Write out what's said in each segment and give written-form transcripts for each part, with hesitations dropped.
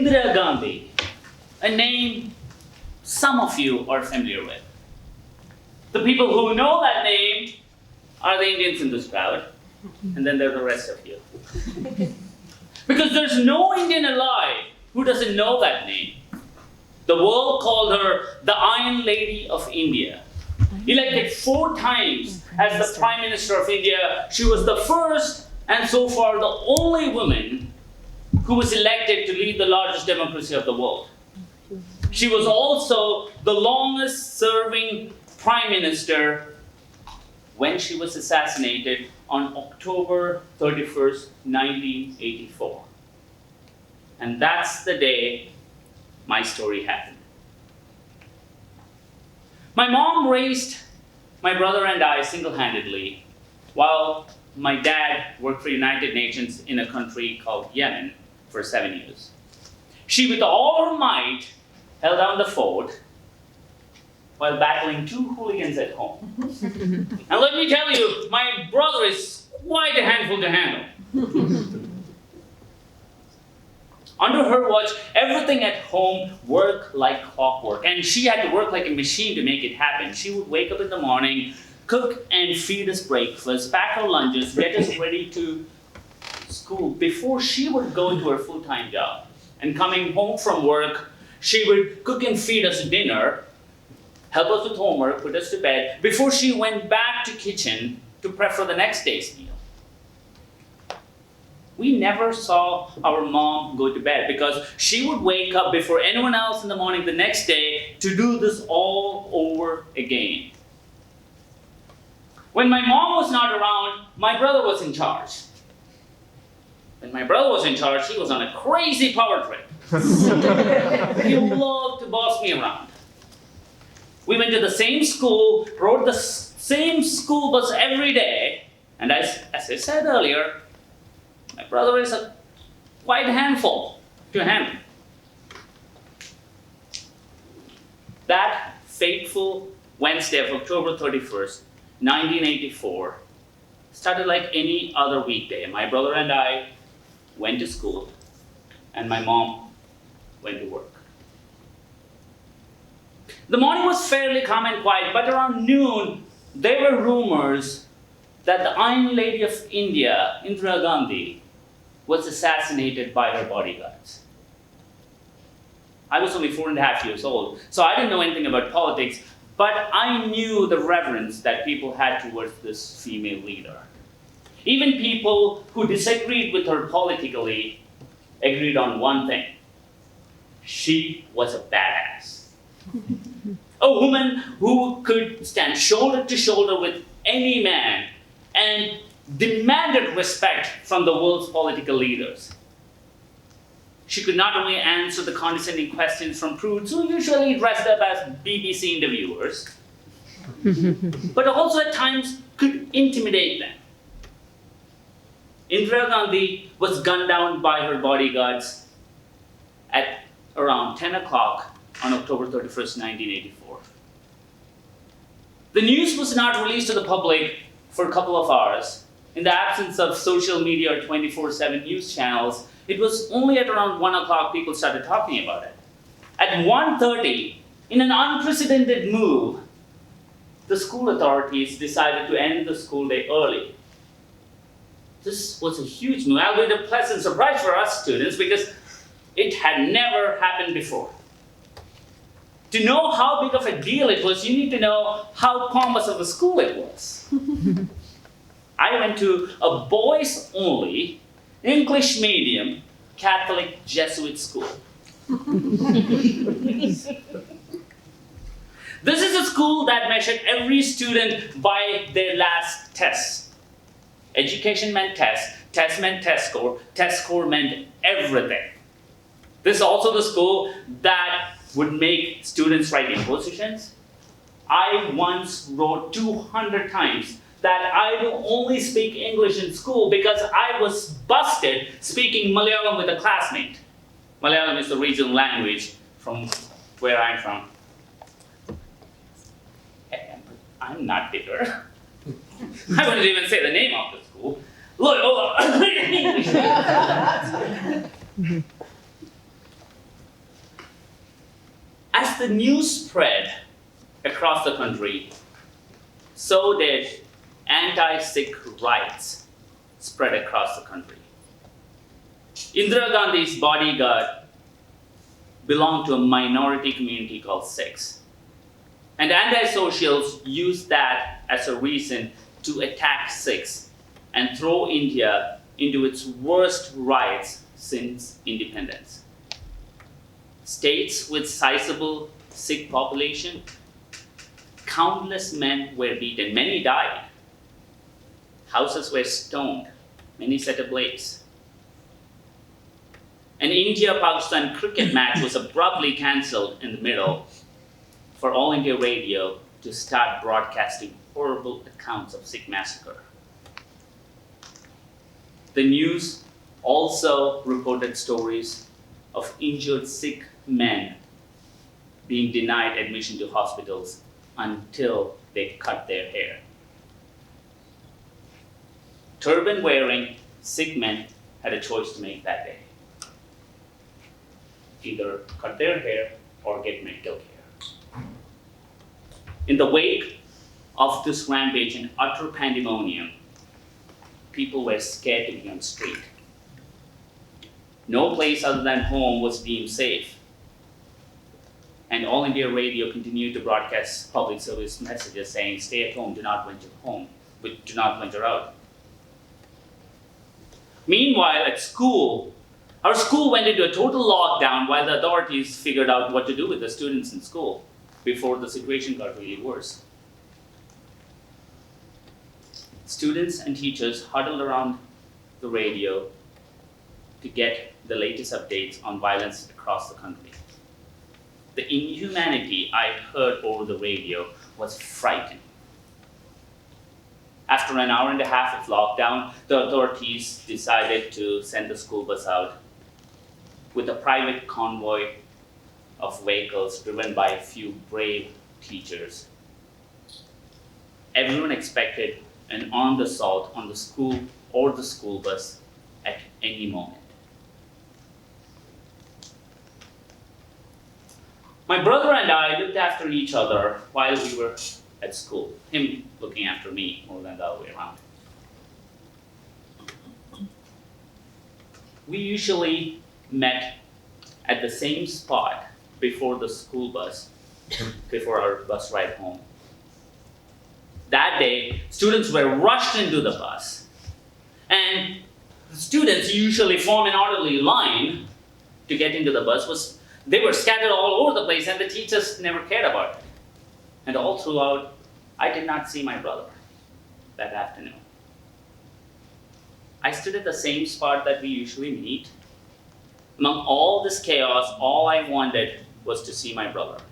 Indira Gandhi, a name some of you are familiar with. The people who know that name are the Indians in this crowd, and then there are the rest of you. Because there's no Indian alive who doesn't know that name. The world called her the Iron Lady of India. Elected 4 times as the Prime Minister of India, she was the first and so far the only woman who was elected to lead the largest democracy of the world. She was also the longest serving Prime Minister when she was assassinated on October 31st, 1984. And that's the day my story happened. My mom raised my brother and I single-handedly, while my dad worked for United Nations in a country called Yemen for 7 years. She, with all her might, held down the fort while battling 2 hooligans at home. And let me tell you, my brother is quite a handful to handle. Under her watch, everything at home worked like clockwork, and she had to work like a machine to make it happen. She would wake up in the morning, cook and feed us breakfast, pack our lunches, get us ready to school before she would go to her full-time job. And coming home from work, she would cook and feed us dinner, help us with homework, put us to bed, before she went back to kitchen to prep for the next day's meal. We never saw our mom go to bed because she would wake up before anyone else in the morning the next day to do this all over again. When my mom was not around, my brother was in charge. When my brother was in charge, he was on a crazy power trip. He loved to boss me around. We went to the same school, rode the same school bus every day, and as I said earlier, my brother is quite a handful to handle. That fateful Wednesday of October 31st, 1984, started like any other weekday. My brother and I went to school, and my mom went to work. The morning was fairly calm and quiet, but around noon, there were rumors that the Iron Lady of India, Indira Gandhi, was assassinated by her bodyguards. I was only 4.5 years old, so I didn't know anything about politics, but I knew the reverence that people had towards this female leader. Even people who disagreed with her politically agreed on one thing. She was a badass. A woman who could stand shoulder to shoulder with any man and demanded respect from the world's political leaders. She could not only answer the condescending questions from prudes who usually dressed up as BBC interviewers, but also at times could intimidate them. Indira Gandhi was gunned down by her bodyguards at around 10 o'clock on October 31st, 1984. The news was not released to the public for a couple of hours. In the absence of social media or 24/7 news channels, it was only at around 1 o'clock people started talking about it. At 1:30, in an unprecedented move, the school authorities decided to end the school day early. This was a huge move, albeit a pleasant surprise for us students because it had never happened before. To know how big of a deal it was, you need to know how pompous of a school it was. I went to a boys-only, English medium, Catholic Jesuit school. This is a school that measured every student by their last test. Education meant test meant test score meant everything. This is also the school that would make students write impositions. I once wrote 200 times that I will only speak English in school because I was busted speaking Malayalam with a classmate. Malayalam is the regional language from where I'm from. I'm not bitter. I wouldn't even say the name of the school. Look, English. as the news spread across the country, so did anti-Sikh riots spread across the country. Indira Gandhi's bodyguard belonged to a minority community called Sikhs. And anti-socials used that as a reason to attack Sikhs and throw India into its worst riots since independence. States with sizable Sikh population, countless men were beaten, many died. Houses were stoned, many set ablaze. An India-Pakistan cricket match was abruptly cancelled in the middle for All India Radio to start broadcasting horrible accounts of Sikh massacre. The news also reported stories of injured Sikh men being denied admission to hospitals until they cut their hair. Turban-wearing Sikh men had a choice to make that day. Either cut their hair or get medical care. In the wake of this rampage and utter pandemonium, people were scared to be on the street. No place other than home was deemed safe. And All India Radio continued to broadcast public service messages saying, stay at home, do not venture out. Meanwhile, at school, our school went into a total lockdown while the authorities figured out what to do with the students in school before the situation got really worse. Students and teachers huddled around the radio to get the latest updates on violence across the country. The inhumanity I heard over the radio was frightening. After an hour and a half of lockdown, the authorities decided to send the school bus out with a private convoy of vehicles driven by a few brave teachers. Everyone expected an armed assault on the school or the school bus at any moment. My brother and I looked after each other while we were at school, him looking after me more than the other way around. We usually met at the same spot before the school bus, before our bus ride home. That day, students were rushed into the bus, and the students usually form an orderly line to get into the bus. They were scattered all over the place, and the teachers never cared about it. And all throughout, I did not see my brother that afternoon. I stood at the same spot that we usually meet. Among all this chaos, all I wanted was to see my brother.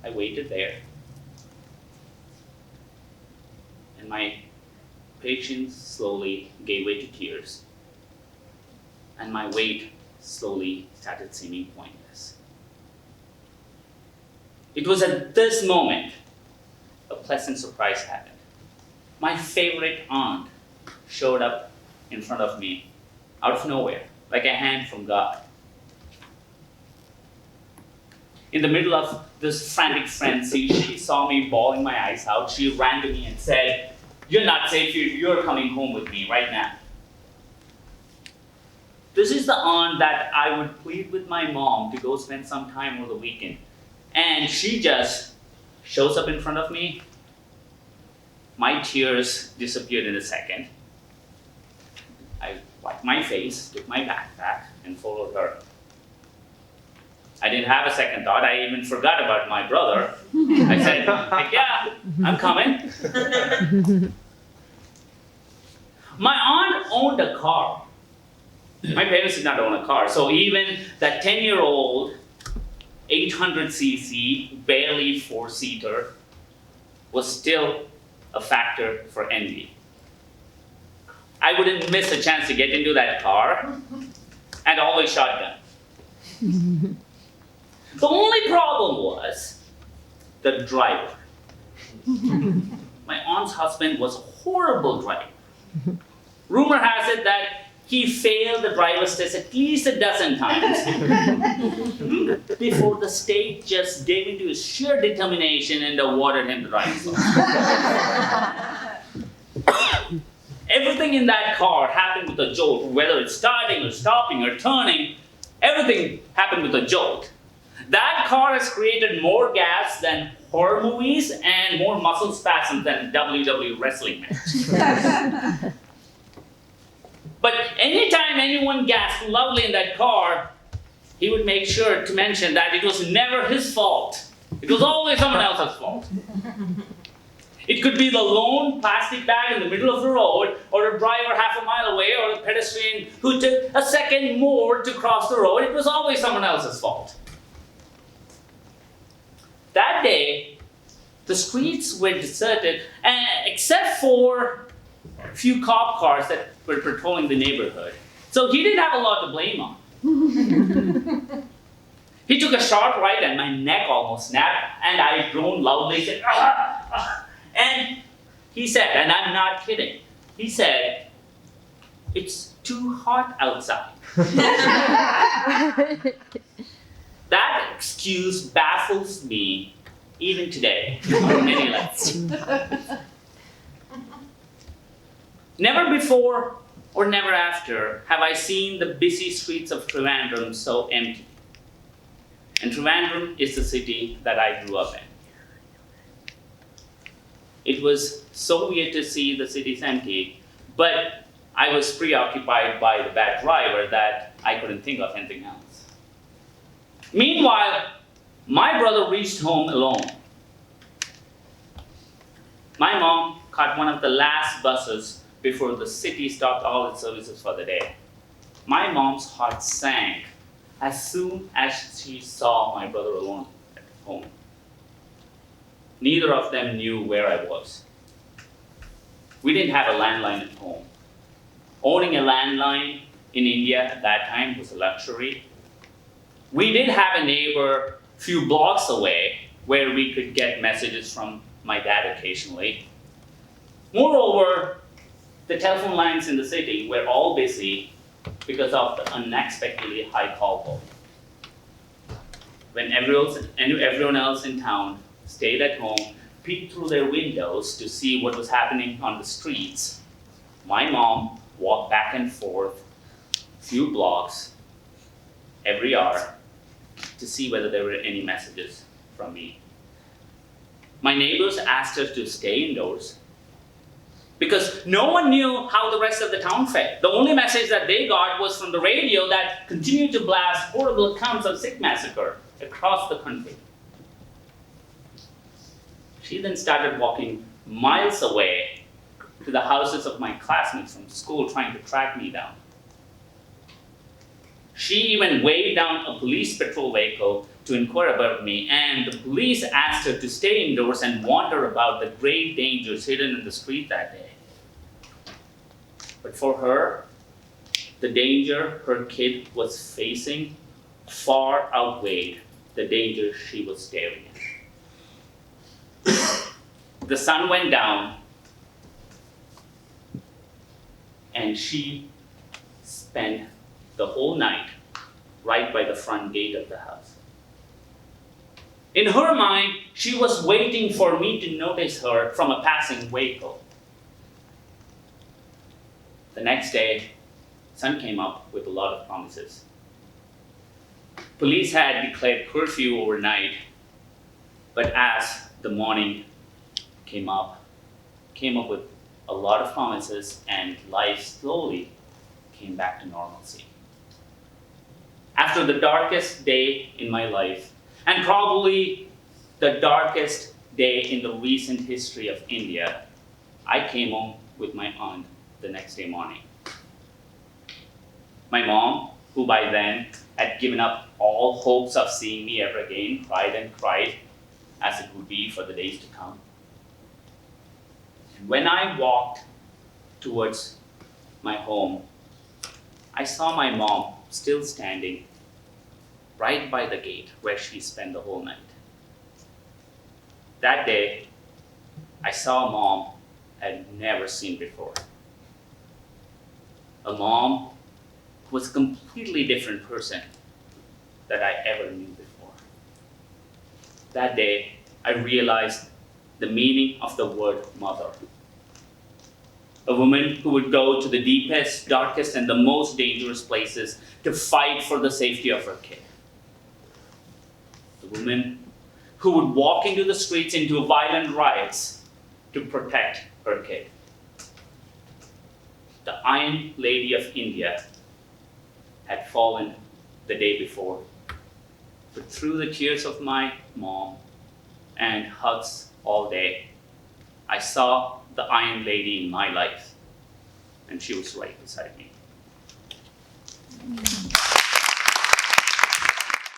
I waited there. And my patience slowly gave way to tears. And my wait slowly started seeming pointless. It was at this moment a pleasant surprise happened. My favorite aunt showed up in front of me out of nowhere, like a hand from God. In the middle of this frantic frenzy, she saw me bawling my eyes out. She ran to me and said, "You're not safe here. You're coming home with me right now." This is the aunt that I would plead with my mom to go spend some time over the weekend. And she just shows up in front of me. My tears disappeared in a second. I wiped my face, took my backpack, and followed her. I didn't have a second thought. I even forgot about my brother. I said, "Yeah, I'm coming." My aunt owned a car. My parents did not own a car. So even that 10-year-old 800cc, barely four-seater, was still a factor for envy. I wouldn't miss a chance to get into that car, and always shotgun. The only problem was the driver. My aunt's husband was a horrible driver. Rumor has it that he failed the driver's test at least a dozen times before the state just gave into his sheer determination and awarded him the driving license. Everything in that car happened with a jolt, whether it's starting or stopping or turning, everything happened with a jolt. That car has created more gas than horror movies and more muscle spasms than a WWE wrestling match. But anytime anyone gasped loudly in that car, he would make sure to mention that it was never his fault. It was always someone else's fault. It could be the lone plastic bag in the middle of the road, or a driver half a mile away, or a pedestrian who took a second more to cross the road. It was always someone else's fault. That day, the streets were deserted, except for a few cop cars that were patrolling the neighborhood. So he didn't have a lot to blame on. He took a sharp right and my neck almost snapped, and I groaned loudly, said, "Ah, ah." And he said, and I'm not kidding, he said, "It's too hot outside." That excuse baffles me even today on many levels. Never before or never after have I seen the busy streets of Trivandrum so empty. And Trivandrum is the city that I grew up in. It was so weird to see the cities empty, but I was preoccupied by the bad driver that I couldn't think of anything else. Meanwhile, my brother reached home alone. My mom caught one of the last buses before the city stopped all its services for the day. My mom's heart sank as soon as she saw my brother alone at home. Neither of them knew where I was. We didn't have a landline at home. Owning a landline in India at that time was a luxury. We did have a neighbor a few blocks away where we could get messages from my dad occasionally. Moreover, the telephone lines in the city were all busy because of the unexpectedly high call volume. When everyone else in town stayed at home, peeked through their windows to see what was happening on the streets, my mom walked back and forth a few blocks every hour to see whether there were any messages from me. My neighbors asked her to stay indoors because no one knew how the rest of the town felt. The only message that they got was from the radio that continued to blast horrible accounts of Sikh massacre across the country. She then started walking miles away to the houses of my classmates from school trying to track me down. She even waved down a police patrol vehicle to inquire about me, and the police asked her to stay indoors and warned her about the grave dangers hidden in the street that day. But for her, the danger her kid was facing far outweighed the danger she was staring at. The sun went down, and she spent the whole night right by the front gate of the house. In her mind, she was waiting for me to notice her from a passing vehicle. The next day, sun came up with a lot of promises. Police had declared curfew overnight, but as the morning came up with a lot of promises, and life slowly came back to normalcy. After the darkest day in my life, and probably the darkest day in the recent history of India, I came home with my aunt the next day morning. My mom, who by then had given up all hopes of seeing me ever again, cried and cried, as it would be for the days to come. And when I walked towards my home, I saw my mom still standing right by the gate where she spent the whole night. That day, I saw a mom I had never seen before. A mom was a completely different person that I ever knew before. That day, I realized the meaning of the word mother. A woman who would go to the deepest, darkest, and the most dangerous places to fight for the safety of her kid. The woman who would walk into the streets into violent riots to protect her kid. The Iron Lady of India had fallen the day before. But through the tears of my mom and hugs all day, I saw the Iron Lady in my life, and she was right beside me.